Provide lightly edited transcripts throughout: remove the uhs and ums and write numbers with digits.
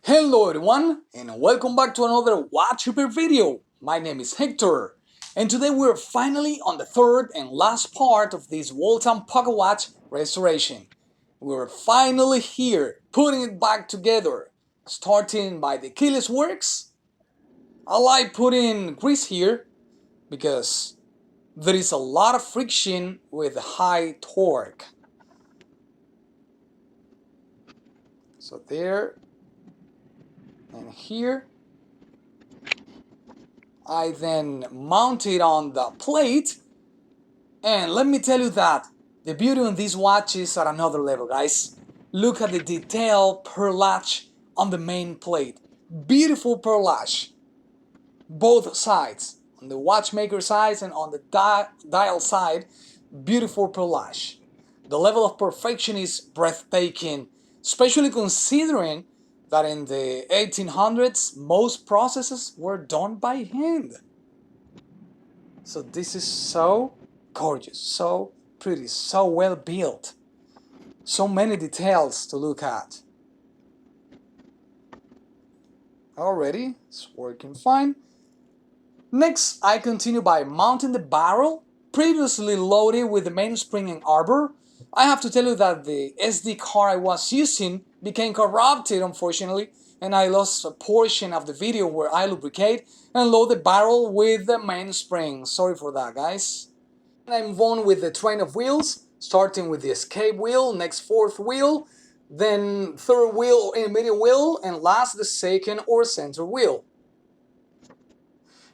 Hello everyone, and welcome back to another Watch Repair video. My name is Hector, and today we're finally on the third and last part of this Waltham pocket watch restoration. We're finally here, putting it back together, starting by the keyless works. I like putting grease here because there is a lot of friction with high torque. So there and here. I then mount it on the plate, and let me tell you that the beauty on these watches are another level, guys. Look at the detail per latch on the main plate. Beautiful per latch, both sides, on the watchmaker side and on the dial side, beautiful per latch. The level of perfection is breathtaking, especially considering that in the 1800s most processes were done by hand. So this is so gorgeous, so pretty, so well built. So many details to look at. Already, it's working fine. Next, I continue by mounting the barrel, previously loaded with the mainspring and arbor. I have to tell you that the SD card I was using became corrupted, unfortunately, and I lost a portion of the video where I lubricate and load the barrel with the mainspring. Sorry for that, guys. I move on with the train of wheels, starting with the escape wheel, next fourth wheel, then third wheel or intermediate wheel, and last the second or center wheel.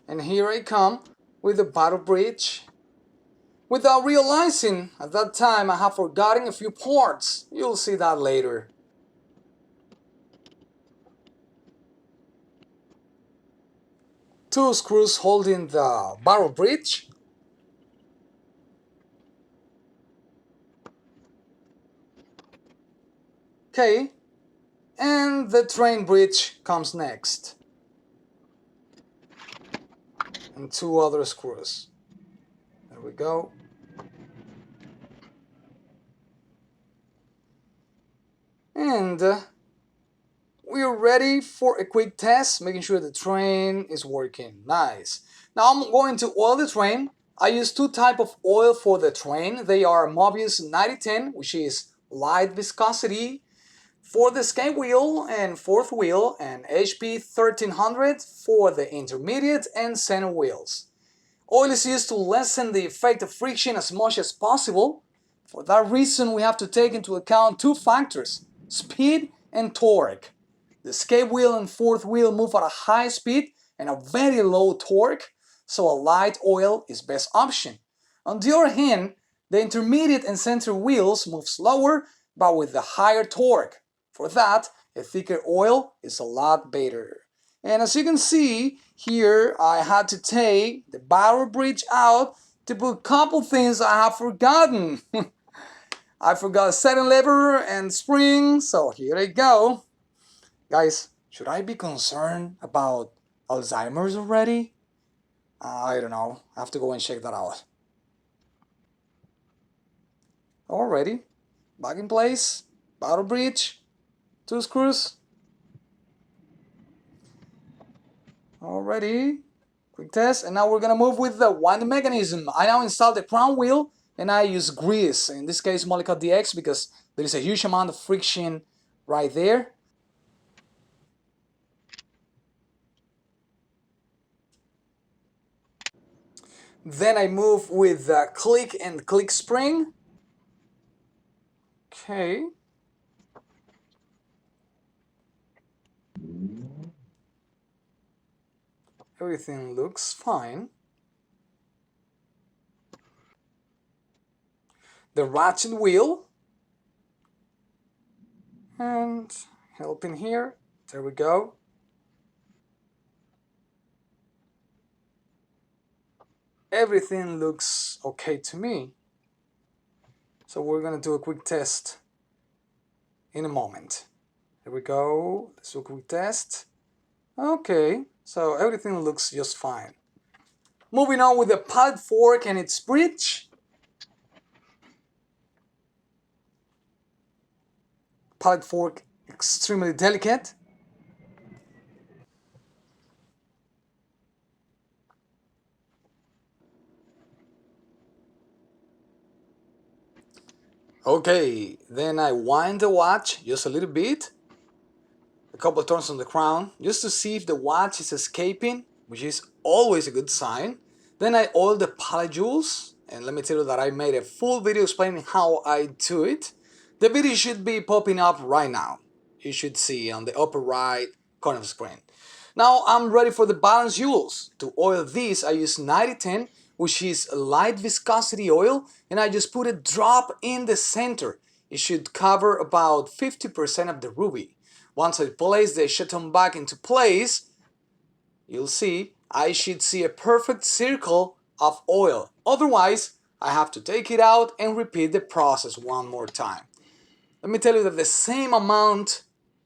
And here I come with the battle bridge. Without realizing, at that time I have forgotten a few parts. You'll see that later. Two screws holding the barrel bridge. Okay, and the train bridge comes next. And two other screws. There we go. And we're ready for a quick test, making sure the train is working. Nice. Now I'm going to oil the train. I use two types of oil for the train. They are Mobius 9010, which is light viscosity for the escape wheel and fourth wheel, and HP 1300 for the intermediate and center wheels. Oil is used to lessen the effect of friction as much as possible. For that reason, we have to take into account two factors: speed and torque. The escape wheel and fourth wheel move at a high speed and a very low torque, so a light oil is best option. On the other hand, the intermediate and center wheels move slower but with a higher torque. For that, a thicker oil is a lot better. And as you can see here, I had to take the barrel bridge out to put a couple things I have forgotten. I forgot a setting lever and spring, so here I go. Guys, should I be concerned about Alzheimer's already? I don't know. I have to go and check that out. Already, back in place, barrel bridge, two screws. Already, quick test, and now we're gonna move with the winding mechanism. I now installed the crown wheel and I use grease, in this case Molykote DX, because there is a huge amount of friction right there. Then I move with the click and click spring. Okay. Everything looks fine. The ratchet wheel. And helping here. There we go. Everything looks okay to me. So we're gonna do a quick test in a moment. Here we go. Let's do a quick test. Okay, so everything looks just fine. Moving on with the pallet fork and its bridge. Pallet fork extremely delicate. Okay, then I wind the watch just a little bit, a couple of turns on the crown, just to see if the watch is escaping, which is always a good sign. Then I oil the pallet jewels, and let me tell you that I made a full video explaining how I do it. The video should be popping up right now. You should see on the upper right corner of the screen. Now I'm ready for the balance jewels. To oil these I use 9010, which is light viscosity oil, and I just put a drop in the center. It should cover about 50% of the ruby. Once I place the chaton back into place, you'll see I should see a perfect circle of oil. Otherwise, I have to take it out and repeat the process one more time. Let me tell you that the same amount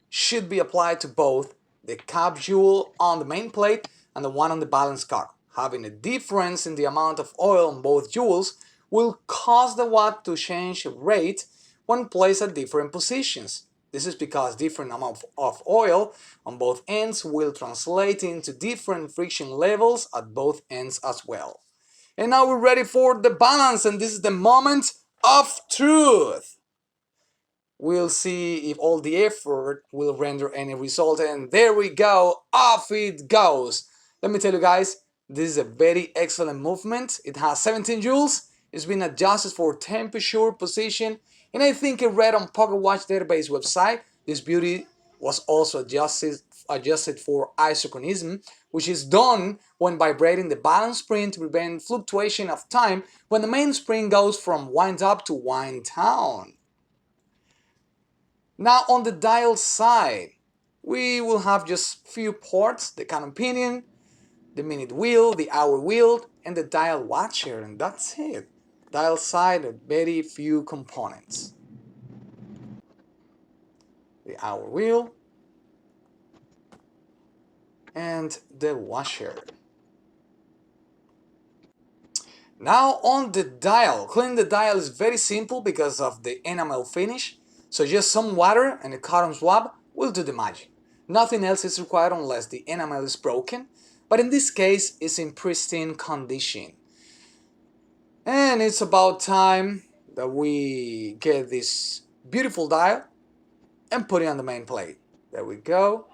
should be applied to both the cap jewel on the main plate and the one on the balance card. Having a difference in the amount of oil on both jewels will cause the watt to change rate when placed at different positions. This is because different amount of oil on both ends will translate into different friction levels at both ends as well. And now we're ready for the balance, and this is the moment of truth. We'll see if all the effort will render any result, and there we go, off it goes. Let me tell you guys, this is a very excellent movement. It has 17 joules, it's been adjusted for temperature, position, and I think I read on Pocket Watch Database website, this beauty was also adjusted for isochronism, which is done when vibrating the balance spring to prevent fluctuation of time when the main spring goes from wind up to wind down. Now on the dial side, we will have just few parts, the cannon pinion, the minute wheel, the hour wheel, and the dial watcher, and that's it. Dial side, very few components. The hour wheel and the washer. Now on the dial, cleaning the dial is very simple because of the enamel finish, so just some water and a cotton swab will do the magic. Nothing else is required unless the enamel is broken, but in this case it's in pristine condition. And it's about time that we get this beautiful dial and put it on the main plate. There we go.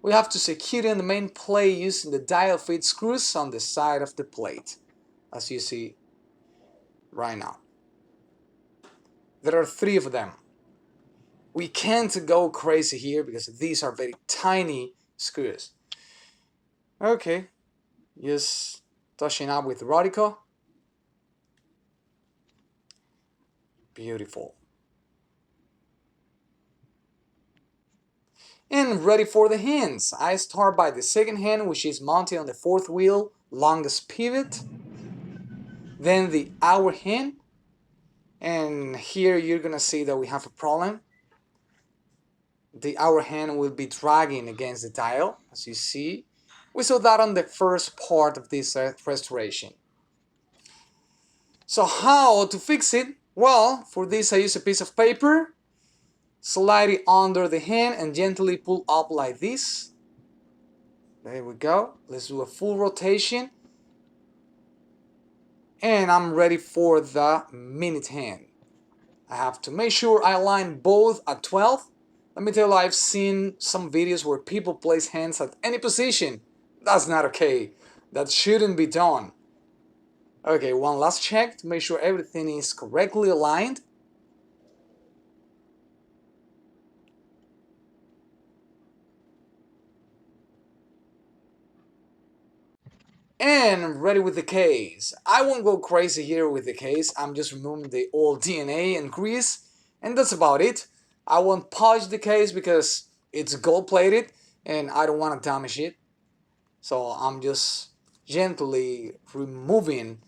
We have to secure it on the main plate using the dial fit screws on the side of the plate, as you see right now. There are 3 of them. We can't go crazy here because these are very tiny screws. Okay, just touching up with Rodico. Beautiful. And ready for the hands. I start by the second hand, which is mounted on the 4th wheel, longest pivot. Then the hour hand. And here you're gonna see that we have a problem. The hour hand will be dragging against the dial, as you see. We saw that on the first part of this restoration. So how to fix it? Well, for this I use a piece of paper, slide it under the hand and gently pull up like this. There we go. Let's do a full rotation. And I'm ready for the minute hand. I have to make sure I align both at 12. Let me tell you, I've seen some videos where people place hands at any position. That's not okay. That shouldn't be done. Okay, one last check to make sure everything is correctly aligned. And ready with the case. I won't go crazy here with the case. I'm just removing the old DNA and grease, and that's about it. I won't polish the case because it's gold plated and I don't want to damage it. So I'm just gently removing,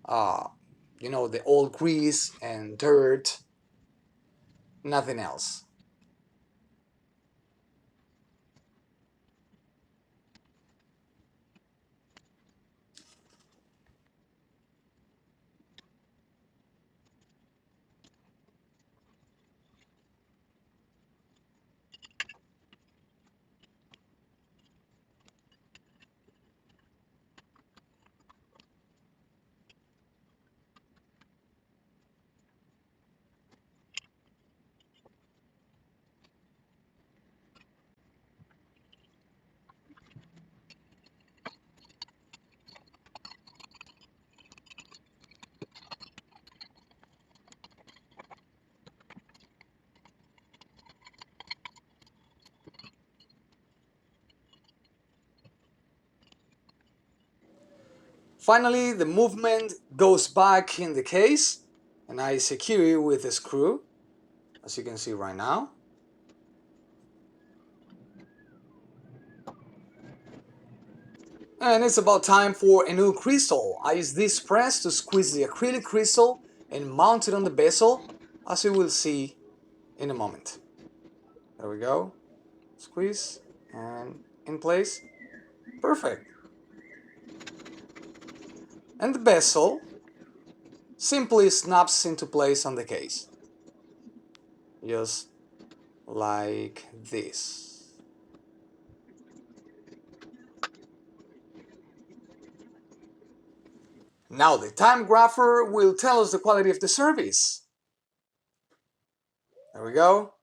the old grease and dirt, nothing else. Finally, the movement goes back in the case and I secure it with a screw, as you can see right now. And it's about time for a new crystal. I use this press to squeeze the acrylic crystal and mount it on the bezel, as you will see in a moment. There we go. Squeeze and in place. Perfect. And the bezel simply snaps into place on the case. Just like this. Now the Timegrapher will tell us the quality of the service. There we go.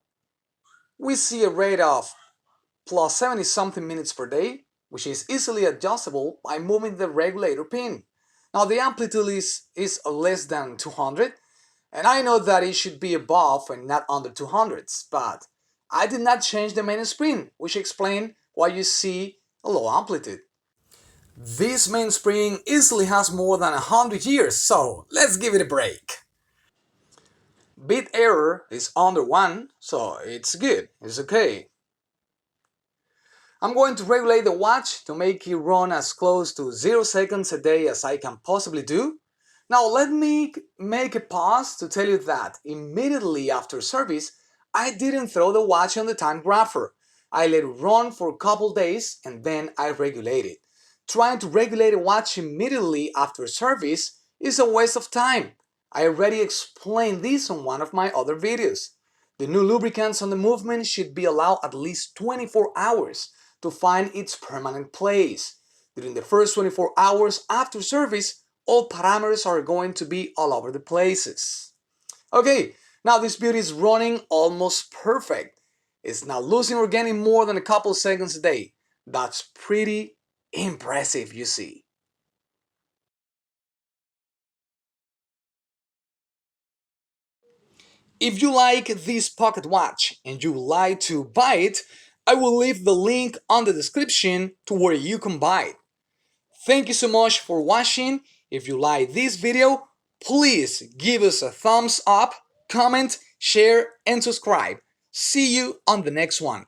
We see a rate of plus 70 something minutes per day, which is easily adjustable by moving the regulator pin. Now the amplitude is less than 200, and I know that it should be above and not under 200s, but I did not change the main spring, which explains why you see a low amplitude. This mainspring easily has more than 100 years, so let's give it a break. Bit error is under 1, so it's good, it's okay. I'm going to regulate the watch to make it run as close to 0 seconds a day as I can possibly do. Now let me make a pause to tell you that immediately after service, I didn't throw the watch on the Timegrapher. I let it run for a couple days and then I regulate it. Trying to regulate a watch immediately after service is a waste of time. I already explained this on one of my other videos. The new lubricants on the movement should be allowed at least 24 hours to find its permanent place. During the first 24 hours after service, all parameters are going to be all over the places. Okay, now this beauty is running almost perfect. It's not losing or gaining more than a couple seconds a day. That's pretty impressive, you see. If you like this pocket watch and you would like to buy it, I will leave the link on the description to where you can buy it. Thank you so much for watching. If you like this video, please give us a thumbs up, comment, share, and subscribe. See you on the next one.